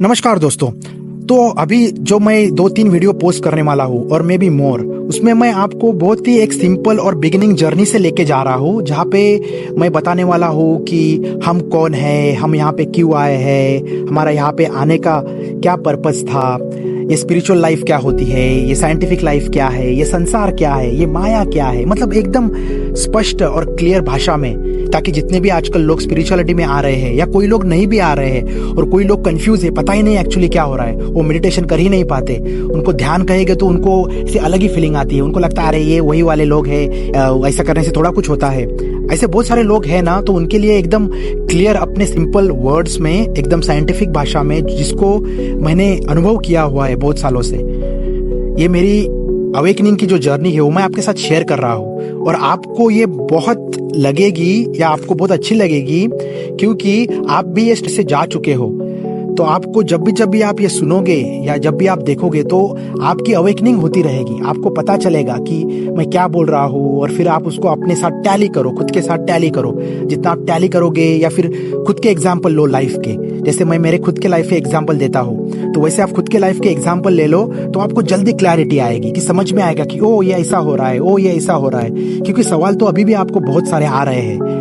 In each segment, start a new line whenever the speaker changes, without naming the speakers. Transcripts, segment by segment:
नमस्कार दोस्तों। तो अभी जो मैं 2-3 वीडियो पोस्ट करने वाला हूँ और मे बी मोर, उसमें मैं आपको बहुत ही एक सिंपल और बिगिनिंग जर्नी से लेके जा रहा हूँ, जहाँ पे मैं बताने वाला हूँ कि हम कौन है, हम यहाँ पे क्यों आए हैं, हमारा यहाँ पे आने का क्या पर्पस था, ये स्पिरिचुअल लाइफ क्या होती है, ये साइंटिफिक लाइफ क्या है, ये संसार क्या है, ये माया क्या है। मतलब एकदम स्पष्ट और क्लियर भाषा में, ताकि जितने भी आजकल लोग स्पिरिचुअलिटी में आ रहे हैं या कोई लोग नहीं भी आ रहे हैं और कोई लोग कंफ्यूज है, पता ही नहीं एक्चुअली क्या हो रहा है, वो मेडिटेशन कर ही नहीं पाते, उनको ध्यान कहेंगे तो उनको ऐसे अलग ही फीलिंग आती है, उनको लगता है अरे ये वही वाले लोग हैं, ऐसा करने से थोड़ा कुछ होता है। ऐसे बहुत सारे लोग हैं ना, तो उनके लिए एकदम क्लियर अपने सिंपल वर्ड्स में, एकदम साइंटिफिक भाषा में, जिसको मैंने अनुभव किया हुआ है बहुत सालों से, ये मेरी अवेकनिंग की जो जर्नी है वो मैं आपके साथ शेयर कर रहा हूँ। और आपको ये बहुत लगेगी या आपको बहुत अच्छी लगेगी, क्योंकि आप भी ये स्टेज से जा चुके हो। तो आपको जब भी आप ये सुनोगे या जब भी आप देखोगे तो आपकी अवेकनिंग होती रहेगी, आपको पता चलेगा कि मैं क्या बोल रहा हूँ, और फिर आप उसको अपने साथ टैली करो, खुद के साथ टैली करो। जितना आप टैली करोगे, या फिर खुद के एग्जाम्पल लो लाइफ के, जैसे मैं मेरे खुद के लाइफ के एग्जाम्पल देता हूँ, तो वैसे आप खुद के लाइफ के एग्जाम्पल ले लो, तो आपको जल्दी क्लैरिटी आएगी, कि समझ में आएगा कि ओ ये ऐसा हो रहा है, ओ ये ऐसा हो रहा है। क्योंकि सवाल तो अभी भी आपको बहुत सारे आ रहे हैं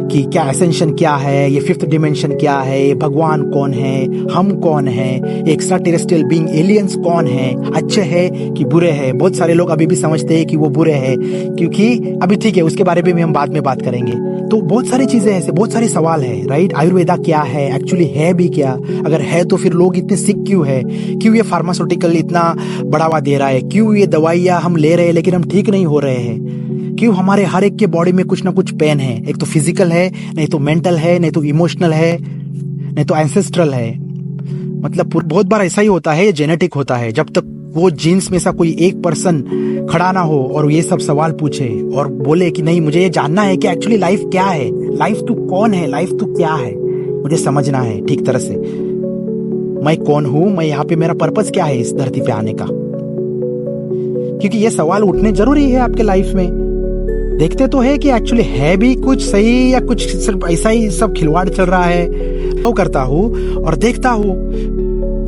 कि क्या एसेंशन क्या है, ये फिफ्थ डिमेंशन क्या है, भगवान कौन है, हम कौन है, एक्स्ट्रा टेरेस्ट्रियल बीइंग एलियंस कौन है, अच्छे हैं कि बुरे हैं। बहुत सारे लोग अभी भी समझते हैं कि वो बुरे हैं, क्योंकि अभी ठीक है, उसके बारे में भी हम बाद में बात करेंगे। तो बहुत सारी चीजें ऐसे, बहुत सारे सवाल है, राइट। आयुर्वेदा क्या है, एक्चुअली है भी क्या, अगर है तो फिर लोग इतने सिक क्यों है, क्यों ये फार्मास्यूटिकल इतना बढ़ावा दे रहा है, क्यों ये दवाइयां हम ले रहे हैं लेकिन हम ठीक नहीं हो रहे हैं, क्यों हमारे हर एक के बॉडी में कुछ ना कुछ पेन है, एक तो फिजिकल है, नहीं तो मेंटल है, नहीं तो इमोशनल है, नहीं तो एंसेस्ट्रल है। मतलब बहुत बार ऐसा ही होता है, ये जेनेटिक होता है। जब तक वो जीन्स में सा कोई एक पर्सन खड़ा ना हो और ये सब सवाल पूछे और बोले कि नहीं मुझे ये जानना है कि एक्चुअली लाइफ क्या है, लाइफ तू कौन है, लाइफ तू क्या है, मुझे समझना है ठीक तरह से, मैं कौन हूं, मैं यहाँ पे, मेरा पर्पस क्या है इस धरती पे आने का। क्योंकि ये सवाल उठने जरूरी है आपके लाइफ में। देखते तो है कि एक्चुअली है भी कुछ सही या कुछ सिर्फ ऐसा ही सब खिलवाड़ चल रहा है। तो करता हूँ और देखता हूँ,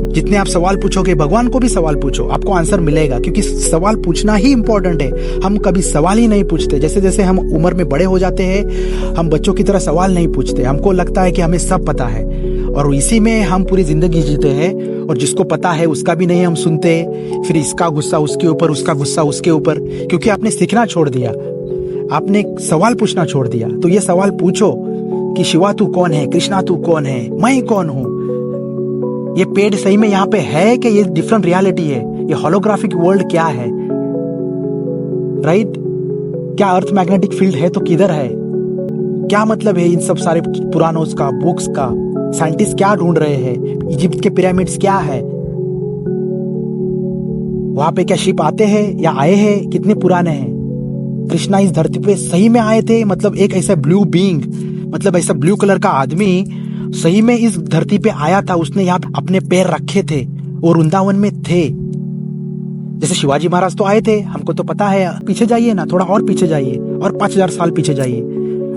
जितने आप सवाल पूछोगे, भगवान को भी सवाल पूछो, आपको आंसर मिलेगा। क्योंकि सवाल पूछना ही इंपॉर्टेंट है। हम कभी सवाल ही नहीं पूछते। जैसे जैसे हम उम्र में बड़े हो जाते हैं, हम बच्चों की तरह सवाल नहीं पूछते। हमको लगता है कि हमें सब पता है, और इसी में हम पूरी जिंदगी जीते हैं। और जिसको पता है उसका भी नहीं हम सुनते, फिर इसका गुस्सा उसके ऊपर, उसका गुस्सा उसके ऊपर, क्योंकि आपने सीखना छोड़ दिया, आपने सवाल पूछना छोड़ दिया। तो ये सवाल पूछो कि शिवा तू कौन है, कृष्णा तू कौन है, मैं कौन हूं, ये पेड़ सही में यहाँ पे है कि ये डिफरेंट रियलिटी है, ये होलोग्राफिक वर्ल्ड क्या है, राइट। क्या अर्थ मैग्नेटिक फील्ड है तो किधर है, क्या मतलब है इन सब सारे पुराणों का, बुक्स का, साइंटिस्ट क्या ढूंढ रहे हैं, इजिप्ट के पिरामिड्स क्या है, वहां पे क्या शिप आते हैं या आए हैं, कितने पुराने हैं। कृष्णा इस धरती पे सही में आए थे, मतलब एक ऐसा ब्लू बीइंग, मतलब ऐसा ब्लू कलर का आदमी सही में इस धरती पे आया था, उसने यहाँ अपने पैर रखे थे और वृंदावन में थे। जैसे शिवाजी महाराज तो आए थे, हमको तो पता है, पीछे जाइए ना, थोड़ा और पीछे जाइए, और 5000 साल पीछे जाइए,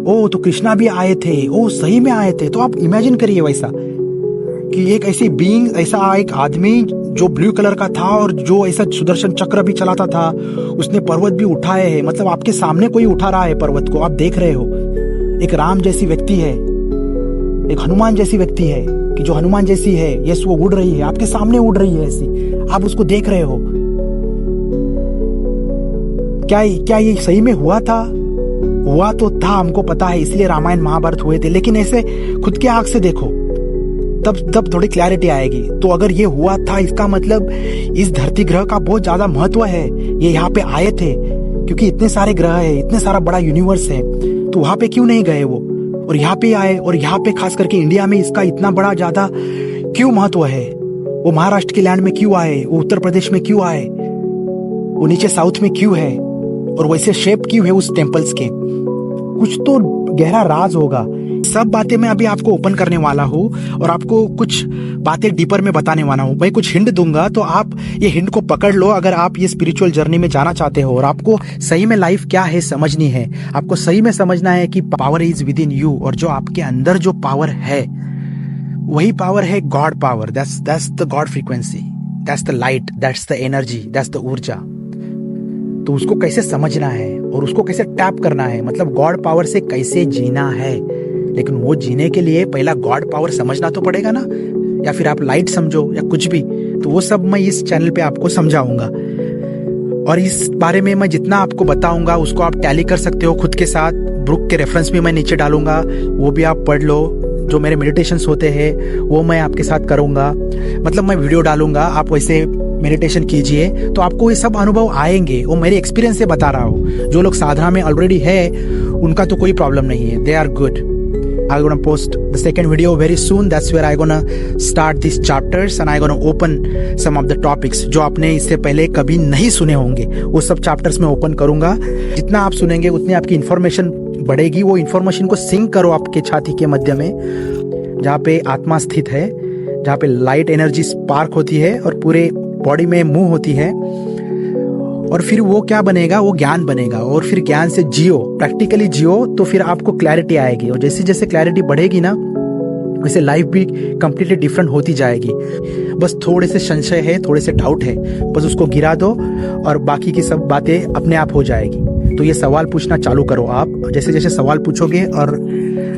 ओ तो कृष्णा भी आए थे, ओ सही में आए थे। तो आप इमेजिन करिए वैसा कि एक ऐसी बीइंग, ऐसा एक आदमी जो ब्लू कलर का था और जो ऐसा सुदर्शन चक्र भी चलाता था, उसने पर्वत भी उठाए हैं। मतलब आपके सामने कोई उठा रहा है पर्वत को, आप देख रहे हो। एक राम जैसी व्यक्ति है, एक हनुमान जैसी व्यक्ति है, कि जो हनुमान जैसी है, यस वो उड़ रही है, आपके सामने उड़ रही है ऐसी, आप उसको देख रहे हो। क्या ये सही में हुआ था? हुआ तो था, हमको पता है, इसलिए रामायण महाभारत हुए थे। लेकिन ऐसे खुद के आंख से देखो, तब थोड़ी क्लैरिटी आएगी। तो अगर ये हुआ था, इसका मतलब इस धरती ग्रह का बहुत ज्यादा महत्व है। ये यहाँ पे आए थे, क्योंकि इतने सारे ग्रह है, इतने सारा बड़ा यूनिवर्स है, तो वहां पे क्यों नहीं गए वो, और यहाँ पे आए। और यहाँ पे खास करके इंडिया में इसका इतना बड़ा ज्यादा क्यों महत्व है। वो महाराष्ट्र के लैंड में क्यों आए, वो उत्तर प्रदेश में क्यों आए, वो नीचे साउथ में क्यों है, और वैसे शेप क्यों है उस टेम्पल्स के। कुछ तो गहरा राज होगा। सब बातें मैं अभी आपको ओपन करने वाला हूँ और आपको कुछ बातें डीपर में बताने वाला हूँ। मैं कुछ हिंट दूंगा, तो आप ये हिंट को पकड़ लो अगर आप ये स्पिरिचुअल जर्नी में जाना चाहते हो और आपको सही में लाइफ क्या है समझनी है। आपको सही में समझना है कि power is with in you, और जो आपके अंदर जो पावर है वही पावर है God power. That's the God frequency, that's the light, that's the energy, that's the ऊर्जा। तो उसको कैसे समझना है और उसको कैसे टैप करना है, मतलब गॉड पावर से कैसे जीना है। लेकिन वो जीने के लिए पहला गॉड पावर समझना तो पड़ेगा ना, या फिर आप लाइट समझो या कुछ भी। तो वो सब मैं इस चैनल पे आपको समझाऊंगा, और इस बारे में मैं जितना आपको बताऊंगा उसको आप टैली कर सकते हो खुद के साथ। बुक के रेफरेंस भी मैं नीचे डालूंगा, वो भी आप पढ़ लो। जो मेरे मेडिटेशंस होते हैं वो मैं आपके साथ करूंगा, मतलब मैं वीडियो डालूंगा, आप वैसे मेडिटेशन कीजिए तो आपको ये सब अनुभव आएंगे। वो मेरे एक्सपीरियंस से बता रहा हूँ। जो लोग साधना में ऑलरेडी है उनका तो कोई प्रॉब्लम नहीं है, they are good. I'm gonna post the second video very soon. That's where I'm gonna start these chapters and I'm gonna open some of the topics जो आपने इससे पहले कभी नहीं सुने होंगे। वो सब चैप्टर्स में ओपन करूंगा। जितना आप सुनेंगे उतनी आपकी इंफॉर्मेशन बढ़ेगी। वो इंफॉर्मेशन को सिंक करो आपके छाती के मध्य में, जहाँ पे आत्मा स्थित है, जहाँ पे लाइट एनर्जी स्पार्क होती है और पूरे बॉडी में मूव होती है। और फिर वो क्या बनेगा, वो ज्ञान बनेगा। और फिर ज्ञान से जियो, प्रैक्टिकली जियो, तो फिर आपको क्लैरिटी आएगी। और जैसे जैसे क्लैरिटी बढ़ेगी ना, वैसे लाइफ भी कंप्लीटली डिफरेंट होती जाएगी। बस थोड़े से संशय है, थोड़े से डाउट है, बस उसको गिरा दो और बाकी की सब बातें अपने आप हो जाएगी। तो ये सवाल पूछना चालू करो आप। जैसे जैसे सवाल पूछोगे, और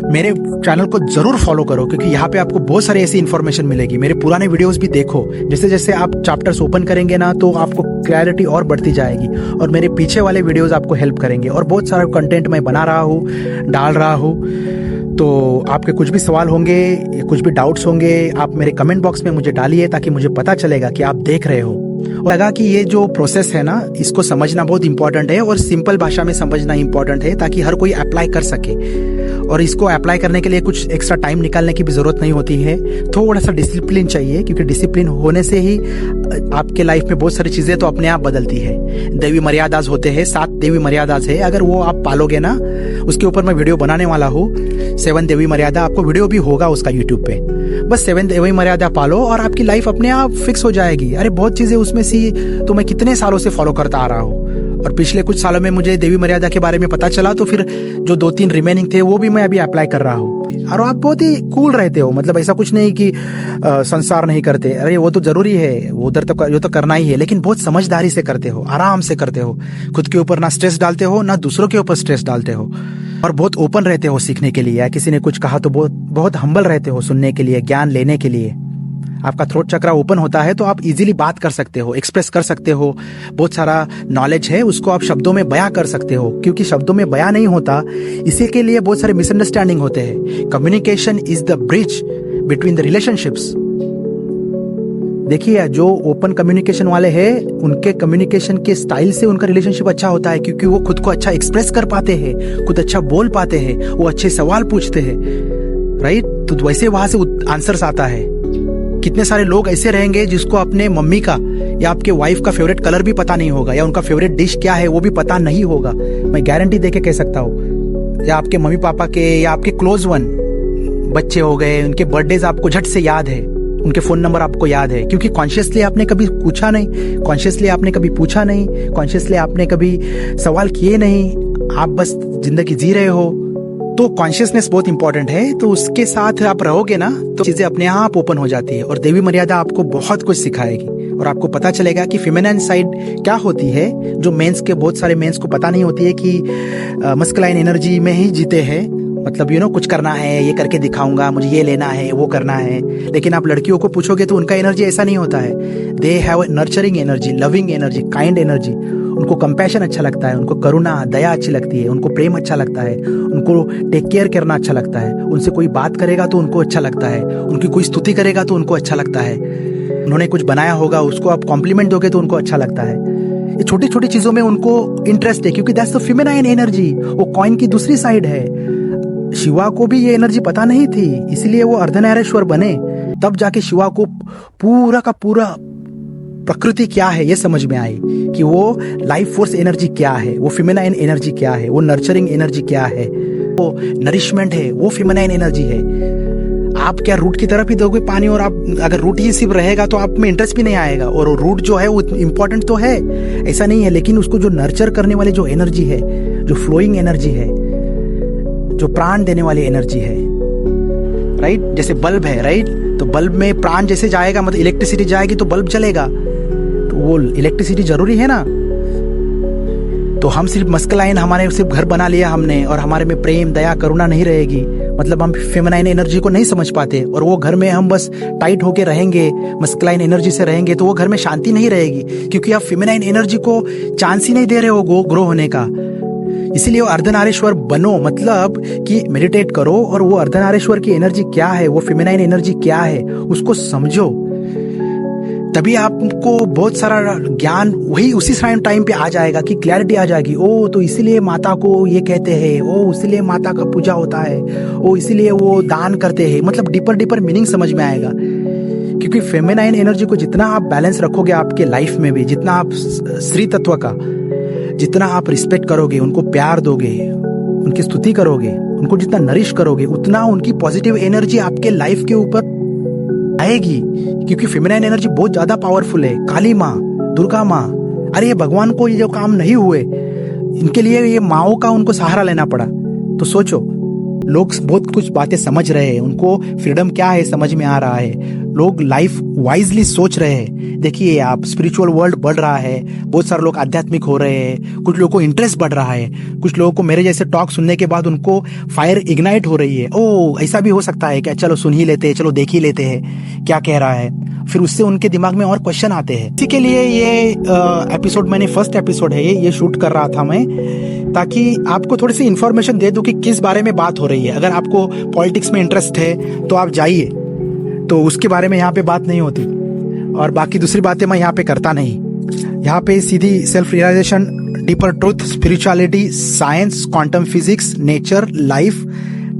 मेरे चैनल को जरूर फॉलो करो, क्योंकि यहाँ पे आपको बहुत सारी ऐसी इन्फॉर्मेशन मिलेगी। मेरे पुराने वीडियोस भी देखो। जैसे जैसे आप चैप्टर्स ओपन करेंगे ना, तो आपको क्लैरिटी और बढ़ती जाएगी। और मेरे पीछे वाले वीडियोस आपको हेल्प करेंगे। और बहुत सारा कंटेंट मैं बना रहा हूँ, डाल रहा हूँ। तो आपके कुछ भी सवाल होंगे, कुछ भी डाउट्स होंगे, आप मेरे कमेंट बॉक्स में मुझे डालिए, ताकि मुझे पता चलेगा कि आप देख रहे हो। लगा कि ये जो प्रोसेस है ना, इसको समझना बहुत इंपॉर्टेंट है, और सिंपल भाषा में समझना इंपॉर्टेंट है, ताकि हर कोई अप्लाई कर सके। और इसको अप्लाई करने के लिए कुछ एक्स्ट्रा टाइम निकालने की भी जरूरत नहीं होती है। थोड़ा सा डिसिप्लिन चाहिए, क्योंकि डिसिप्लिन होने से ही आपके लाइफ में बहुत सारी चीजें तो अपने आप बदलती है। देवी मर्यादास होते हैं, 7 देवी मर्यादास है। अगर वो आप पालोगे ना, उसके ऊपर मैं वीडियो बनाने वाला हूँ। 7 देवी मर्यादा, आपको वीडियो भी होगा उसका यूट्यूब पे। बस 7 देवी मर्यादा पालो और आपकी लाइफ अपने आप फिक्स हो जाएगी। अरे बहुत चीजें उसमें सी तो मैं कितने सालों से फॉलो करता आ रहा हूँ, और पिछले कुछ सालों में मुझे देवी मर्यादा के बारे में पता चला, तो फिर जो 2-3 रिमेनिंग थे वो भी मैं अभी अप्लाई कर रहा हूँ। और आप बहुत ही कूल रहते हो, मतलब ऐसा कुछ नहीं कि संसार नहीं करते। अरे वो तो जरूरी है, वो उधर तो ये तो करना ही है, लेकिन बहुत समझदारी से करते हो, आराम से करते हो। खुद के ऊपर ना स्ट्रेस डालते हो, ना दूसरों के ऊपर स्ट्रेस डालते हो, और बहुत ओपन रहते हो सीखने के लिए। या किसी ने कुछ कहा तो बहुत हम्बल रहते हो सुनने के लिए, ज्ञान लेने के लिए। आपका थ्रोट चक्रा ओपन होता है तो आप इजीली बात कर सकते हो, एक्सप्रेस कर सकते हो। बहुत सारा नॉलेज है, उसको आप शब्दों में बयां कर सकते हो, क्योंकि शब्दों में बयां नहीं होता, इसी के लिए बहुत सारे मिसअंडरस्टैंडिंग होते हैं। Communication is the bridge between the relationships. देखिए, जो ओपन कम्युनिकेशन वाले हैं, उनके कम्युनिकेशन के स्टाइल से उनका रिलेशनशिप अच्छा होता है, क्योंकि वो खुद को अच्छा एक्सप्रेस कर पाते हैं, खुद अच्छा बोल पाते हैं, वो अच्छे सवाल पूछते हैं, राइट। तो वैसे वहां से आंसर्स आता है। कितने सारे लोग ऐसे रहेंगे जिसको अपने मम्मी का या आपके वाइफ का फेवरेट कलर भी पता नहीं होगा, या उनका फेवरेट डिश क्या है वो भी पता नहीं होगा। मैं गारंटी देके कह सकता हूँ। या आपके मम्मी पापा के या आपके क्लोज वन बच्चे हो गए, उनके बर्थडेज आपको झट से याद है, उनके फोन नंबर आपको याद है, क्योंकि कॉन्शियसली आपने कभी पूछा नहीं, कॉन्शियसली आपने कभी पूछा नहीं, कॉन्शियसली आपने कभी सवाल किए नहीं, आप बस जिंदगी जी रहे हो। तो कॉन्शियसनेस बहुत इंपॉर्टेंट है। तो उसके साथ आप रहोगे ना, तो चीजें अपने आप ओपन हो जाती है। और देवी मर्यादा आपको बहुत कुछ सिखाएगी, और आपको पता चलेगा कि फेमिनाइन साइड क्या होती है, जो मेंस के बहुत सारे मेंस को पता नहीं होती है कि मस्कुलाइन एनर्जी में ही जीते हैं। मतलब कुछ करना है, ये करके दिखाऊंगा, मुझे ये लेना है, वो करना है। लेकिन आप लड़कियों को पूछोगे तो उनका एनर्जी ऐसा नहीं होता है। They have nurturing energy, loving energy, kind energy. उनको कंपैशन अच्छा लगता है, उनको करुणा, दया अच्छी लगती है, उनको प्रेम अच्छा लगता है, उनको टेक केयर करना अच्छा लगता है। उनसे कोई बात करेगा तो उनको अच्छा लगता है, उनकी कोई स्तुति करेगा तो उनको अच्छा लगता है। उन्होंने कुछ बनाया होगा, उसको आप कॉम्प्लीमेंट दोगे तो उनको अच्छा लगता है। ये छोटी छोटी चीजों में उनको इंटरेस्ट है, क्योंकि दैट्स द फेमिनाइन एनर्जी। वो कॉइन की दूसरी साइड है। शिवा को भी ये एनर्जी पता नहीं थी, इसलिए वो अर्धनारीश्वर बने। तब जाके शिवा को पूरा का पूरा प्रकृति क्या है ये समझ में आई, कि वो लाइफ फोर्स एनर्जी क्या है, वो फेमिनाइन एनर्जी क्या है, वो नर्चरिंग एनर्जी क्या है, वो नरिशमेंट है, वो फेमिनाइन एनर्जी है। आप क्या रूट की तरफ ही दोगे पानी, और आप अगर रूट ही सिर्फ रहेगा तो आप में इंटरेस्ट भी नहीं आएगा। और रूट जो है वो इम्पोर्टेंट तो है, ऐसा नहीं है, लेकिन उसको जो नर्चर करने वाली जो एनर्जी है, जो फ्लोइंग एनर्जी है, जो प्राण देने वाली एनर्जी है, राइट। जैसे बल्ब है, राइट, तो बल्ब में प्राण जैसे जाएगा, मतलब इलेक्ट्रिसिटी जाएगी तो बल्ब जलेगा, तो वो इलेक्ट्रिसिटी जरूरी है ना। तो हम सिर्फ मस्कुलाइन, हमारे सिर्फ घर बना लिया हमने, और हमारे में प्रेम, दया, करुणा नहीं रहेगी, मतलब हम फेमिनाइन एनर्जी को नहीं समझ पाते, और वो घर में हम बस टाइट होके रहेंगे, मस्कुलाइन एनर्जी से रहेंगे, तो वो घर में शांति नहीं रहेगी, क्योंकि आप फेमिनाइन एनर्जी को चांस ही नहीं दे रहे हो ग्रो होने का। इसीलिए वो अर्धनारीश्वर बनो, मतलब कि मेडिटेट करो और वो अर्धनारीश्वर की एनर्जी क्या है, वो फेमिनाइन एनर्जी क्या है, उसको समझो। तभी आपको बहुत सारा ज्ञान वही उसी टाइम पे आ जाएगा, कि क्लैरिटी आ जाएगी। ओ तो इसीलिए माता को ये कहते हैं, ओ इसीलिए माता का पूजा होता है, ओ इसीलिए वो दान करते हैं, मतलब डीपर मीनिंग समझ में आएगा। क्योंकि फेमिनाइन एनर्जी को जितना आप बैलेंस रखोगे आपके लाइफ में भी, जितना आप स्त्री तत्व का जितना आप रिस्पेक्ट करोगे, उनको प्यार दोगे, उनकी स्तुति करोगे, उनको जितना नरिश करोगे, उतना उनकी पॉजिटिव एनर्जी आपके लाइफ के ऊपर आएगी। क्योंकि फेमिनाइन एनर्जी बहुत ज्यादा पावरफुल है। काली माँ, दुर्गा माँ, अरे ये भगवान को ये जो काम नहीं हुए, इनके लिए ये माओ का उनको सहारा लेना पड़ा। तो सोचो, लोग बहुत कुछ बातें समझ रहे हैं, उनको फ्रीडम क्या है समझ में आ रहा है, लोग लाइफ वाइजली सोच रहे हैं। देखिए आप, स्पिरिचुअल वर्ल्ड बढ़ रहा है, बहुत सारे लोग आध्यात्मिक हो रहे हैं, कुछ लोगों को इंटरेस्ट बढ़ रहा है, कुछ लोगों को मेरे जैसे टॉक सुनने के बाद उनको फायर इग्नाइट हो रही है। ओ ऐसा भी हो सकता है क्या, चलो सुन ही लेते हैं, चलो देख ही लेते हैं क्या कह रहा है, फिर उससे उनके दिमाग में और क्वेश्चन आते हैं। इसी के लिए ये एपिसोड, मैंने फर्स्ट एपिसोड है ये शूट कर रहा था मैं, ताकि आपको थोड़ी सी इन्फॉर्मेशन दे दूं कि किस बारे में बात हो रही है। अगर आपको पॉलिटिक्स में इंटरेस्ट है तो आप जाइए, तो उसके बारे में यहाँ पे बात नहीं होती, और बाकी दूसरी बातें मैं यहाँ पे करता नहीं। यहाँ पे सीधी self realisation, deeper truth, spirituality, science, quantum physics, nature, life,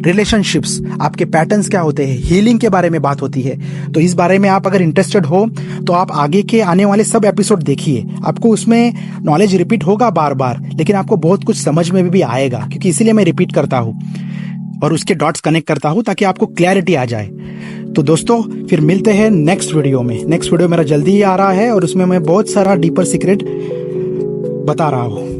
relationships, आपके पैटर्न्स क्या होते हैं, हीलिंग के बारे में बात होती है। तो इस बारे में आप अगर इंटरेस्टेड हो तो आप आगे के आने वाले सब एपिसोड देखिए। आपको उसमें नॉलेज रिपीट होगा बार बार, लेकिन आपको बहुत कुछ समझ में भी आएगा, क्योंकि इसीलिए मैं रिपीट करता हूँ और उसके डॉट्स कनेक्ट करता हूँ ताकि आपको क्लैरिटी आ जाए। तो दोस्तों फिर मिलते हैं नेक्स्ट वीडियो में। नेक्स्ट वीडियो मेरा जल्दी ही आ रहा है और उसमें मैं बहुत सारा डीपर सीक्रेट बता रहा हूँ।